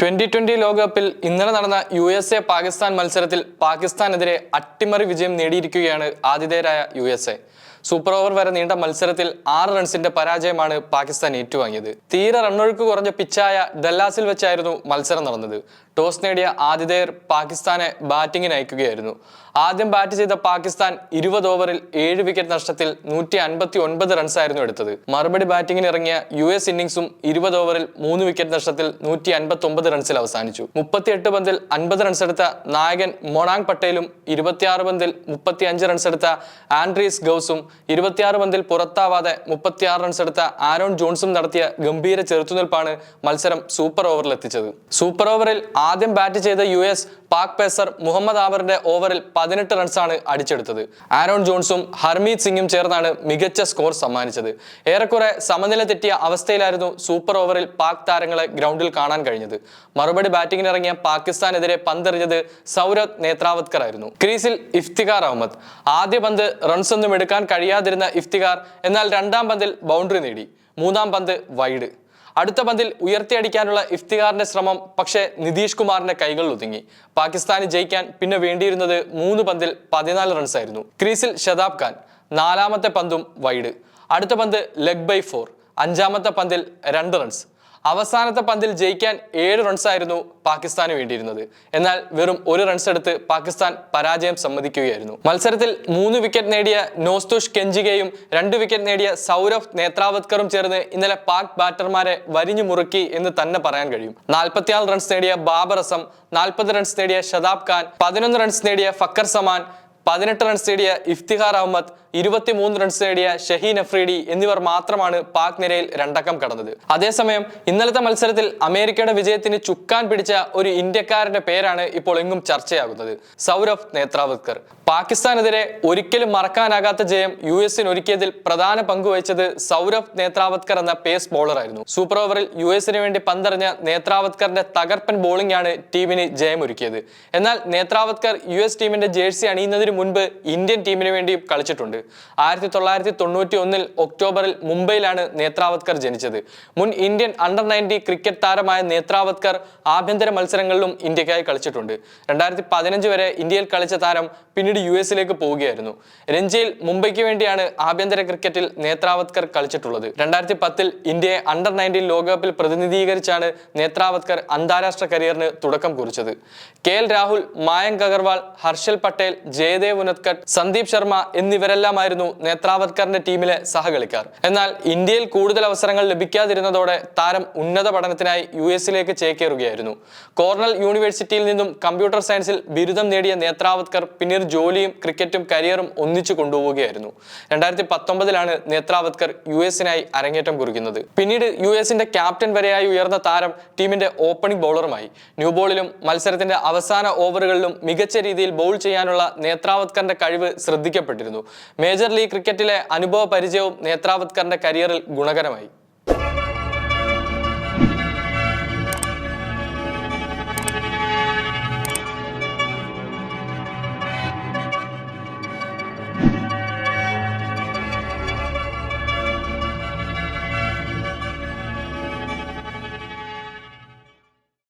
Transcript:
2020 ലോകകപ്പിൽ ഇന്നലെ നടന്ന USA പാകിസ്ഥാൻ മത്സരത്തിൽ പാകിസ്ഥാനെതിരെ അട്ടിമറി വിജയം നേടിയിരിക്കുകയാണ് ആതിഥേയരായ USA. സൂപ്പർ ഓവർ വരെ നീണ്ട മത്സരത്തിൽ 6 റൺസിന്റെ പരാജയമാണ് പാകിസ്ഥാൻ ഏറ്റുവാങ്ങിയത്. തീരെ റണ്ണൊഴുക്ക് കുറഞ്ഞ പിച്ചായ ഡല്ലാസിൽ വെച്ചായിരുന്നു മത്സരം നടന്നത്. ടോസ് നേടിയ ആതിഥേയർ പാകിസ്ഥാനെ ബാറ്റിംഗിന് അയക്കുകയായിരുന്നു. ആദ്യം ബാറ്റ് ചെയ്ത പാകിസ്ഥാൻ 20 ഓവറിൽ 7 വിക്കറ്റ് നഷ്ടത്തിൽ 159 റൺസായിരുന്നു എടുത്തത്. മറുപടി ബാറ്റിംഗിന് ഇറങ്ങിയ US ഇന്നിംഗ്സും 20 ഓവറിൽ 3 വിക്കറ്റ് നഷ്ടത്തിൽ 159 റൺസിൽ അവസാനിച്ചു. 38 പന്തിൽ 50 റൺസ് എടുത്ത നായകൻ മൊണാങ് പട്ടേലും 26 പന്തിൽ 35 റൺസ് എടുത്ത ആൻഡ്രീസ് ഗൌസും 26 പന്തിൽ പുറത്താവാതെ 36 റൺസ് എടുത്ത ആരോൺ ജോൺസും നടത്തിയ ഗംഭീര ചെറുത്തുനിൽപ്പാണ് മത്സരം സൂപ്പർ ഓവറിൽ എത്തിച്ചത്. സൂപ്പർ ഓവറിൽ ആദ്യം ബാറ്റ് ചെയ്ത US പാക് പേസർ മുഹമ്മദ് ആമറിന്റെ ഓവറിൽ 18 റൺസാണ് അടിച്ചെടുത്തത്. ആരോൺ ജോൺസും ഹർമീത് സിംഗും ചേർന്നാണ് മികച്ച സ്കോർ സമ്മാനിച്ചത്. ഏറെക്കുറെ സമനില തെറ്റിയ അവസ്ഥയിലായിരുന്നു സൂപ്പർ ഓവറിൽ പാക് താരങ്ങളെ ഗ്രൗണ്ടിൽ കാണാൻ കഴിഞ്ഞത്. മറുപടി ബാറ്റിംഗിനിറങ്ങിയ പാകിസ്ഥാനെതിരെ പന്തെറിഞ്ഞത് സൗരവ് നേത്രാവത്കർ ആയിരുന്നു. ക്രീസിൽ ഇഫ്തിഖാർ അഹമ്മദ്. ആദ്യ പന്ത് റൺസ് ഒന്നും എടുക്കാൻ കഴിയാതിരുന്ന ഇഫ്തിഖാർ എന്നാൽ രണ്ടാം പന്തിൽ ബൗണ്ടറി നേടി. മൂന്നാം പന്ത് വൈഡ്. അടുത്ത പന്തിൽ ഉയർത്തിയടിക്കാനുള്ള ഇഫ്തിഖാറിന്റെ ശ്രമം പക്ഷേ നിതീഷ് കുമാറിന്റെ കൈകളിൽ ഒതുങ്ങി. പാകിസ്ഥാന് ജയിക്കാൻ പിന്നെ വേണ്ടിയിരുന്നത് 3 പന്തിൽ 14 റൺസായിരുന്നു. ക്രീസിൽ ഷതാബ് ഖാൻ. നാലാമത്തെ പന്തും വൈഡ്. അടുത്ത പന്ത് ലെഗ് ബൈ 4. അഞ്ചാമത്തെ പന്തിൽ 2 റൺസ്. അവസാനത്തെ പന്തിൽ ജയിക്കാൻ 7 റൺസായിരുന്നു പാകിസ്ഥാന് വേണ്ടിയിരുന്നത്. എന്നാൽ വെറും 1 റൺസ് എടുത്ത് പാകിസ്ഥാൻ പരാജയം സമ്മതിക്കുകയായിരുന്നു. മത്സരത്തിൽ 3 വിക്കറ്റ് നേടിയ നോസ്തുഷ് കെഞ്ചികയും 2 വിക്കറ്റ് നേടിയ സൗരവ് നേത്രാവത്കറും ചേർന്ന് ഇന്നലെ പാക് ബാറ്റർമാരെ വരിഞ്ഞു മുറുക്കി എന്ന് തന്നെ പറയാൻ കഴിയും. 46 റൺസ് നേടിയ ബാബർ അസം, 40 റൺസ് നേടിയ ഷതാബ് ഖാൻ, 11 റൺസ് നേടിയ ഫക്കർ സമാൻ, 18 റൺസ് നേടിയ ഇഫ്തിഖാർ അഹമ്മദ്, 23 റൺസ് നേടിയ ഷഹീൻ അഫ്രീഡി എന്നിവർ മാത്രമാണ് പാക് നിരയിൽ രണ്ടക്കം കടന്നത്. അതേസമയം ഇന്നലത്തെ മത്സരത്തിൽ അമേരിക്കയുടെ വിജയത്തിന് ചുക്കാൻ പിടിച്ച ഒരു ഇന്ത്യക്കാരന്റെ പേരാണ് ഇപ്പോൾ എങ്ങും ചർച്ചയാകുന്നത്. സൗരവ് നേത്രാവത്കർ. പാകിസ്ഥാനെതിരെ ഒരിക്കലും മറക്കാനാകാത്ത ജയം US-ന് ഒരുക്കിയതിൽ പ്രധാന പങ്കുവഹിച്ചത് സൗരവ് നേത്രാവത്കർ എന്ന പേസ് ബോളറായിരുന്നു. സൂപ്പർ ഓവറിൽ US-ന് വേണ്ടി പന്തെറിഞ്ഞ നേത്രാവത്കറിന്റെ തകർപ്പൻ ബോളിംഗ് ആണ് ടീമിന് ജയമൊരുക്കിയത്. എന്നാൽ നേത്രാവത്കർ US ടീമിന്റെ ജേഴ്സി അണിയുന്നതിന് മുൻപ് ഇന്ത്യൻ ടീമിന് വേണ്ടിയും കളിച്ചിട്ടുണ്ട്. 1991 ഒക്ടോബറിൽ മുംബൈയിലാണ് നേത്രാവത്കർ ജനിച്ചത്. മുൻ ഇന്ത്യൻ അണ്ടർ-19 ക്രിക്കറ്റ് താരമായ നേത്രാവത്കർ ആഭ്യന്തര മത്സരങ്ങളിലും ഇന്ത്യക്കായി കളിച്ചിട്ടുണ്ട്. 2015 വരെ ഇന്ത്യയിൽ കളിച്ച താരം പിന്നീട് US-ലേക്ക് പോവുകയായിരുന്നു. രഞ്ജിയിൽ മുംബൈക്ക് വേണ്ടിയാണ് ആഭ്യന്തര ക്രിക്കറ്റിൽ നേത്രാവത്കർ കളിച്ചിട്ടുള്ളത്. 2010 ഇന്ത്യയെ അണ്ടർ-19 ലോകകപ്പിൽ പ്രതിനിധീകരിച്ചാണ് നേത്രാവത്കർ അന്താരാഷ്ട്ര കരിയറിന് തുടക്കം കുറിച്ചത്. KL രാഹുൽ, മായങ്ക് അഗർവാൾ, ഹർഷൽ പട്ടേൽ, ജയദേവ് ഉനദ്കട്ട്, സന്ദീപ് ശർമ്മ എന്നിവരെല്ലാമായിരുന്നു നേത്രാവത്കറിന്റെ ടീമിലെ സഹകളിക്കാർ. എന്നാൽ ഇന്ത്യയിൽ കൂടുതൽ അവസരങ്ങൾ ലഭിക്കാതിരുന്നതോടെ താരം ഉന്നത പഠനത്തിനായി US-ലേക്ക് ചേക്കേറുകയായിരുന്നു. കോർണൽ യൂണിവേഴ്സിറ്റിയിൽ നിന്നും കമ്പ്യൂട്ടർ സയൻസിൽ ബിരുദം നേടിയ നേത്രാവത്കർ പിന്നീട് ജോലിയും ക്രിക്കറ്റും കരിയറും ഒന്നിച്ചു കൊണ്ടുപോവുകയായിരുന്നു. 2019 നേത്രാവത്കർ US-നായി അരങ്ങേറ്റം കുറിക്കുന്നത്. പിന്നീട് US-ന്റെ ക്യാപ്റ്റൻ വരെയായി ഉയർന്ന താരം ടീമിന്റെ ഓപ്പണിംഗ് ബൗളറുമായി. ന്യൂ ബോളിലും മത്സരത്തിന്റെ അവസാന ഓവറുകളിലും മികച്ച രീതിയിൽ ബൗൾ ചെയ്യാനുള്ള നേത്രാവത്കറിന്റെ കഴിവ് ശ്രദ്ധിക്കപ്പെട്ടിരുന്നു. മേജർ ലീഗ് ക്രിക്കറ്റിലെ അനുഭവ പരിചയവും നേത്രാവത്കറിന്റെ കരിയറിൽ ഗുണകരമായി.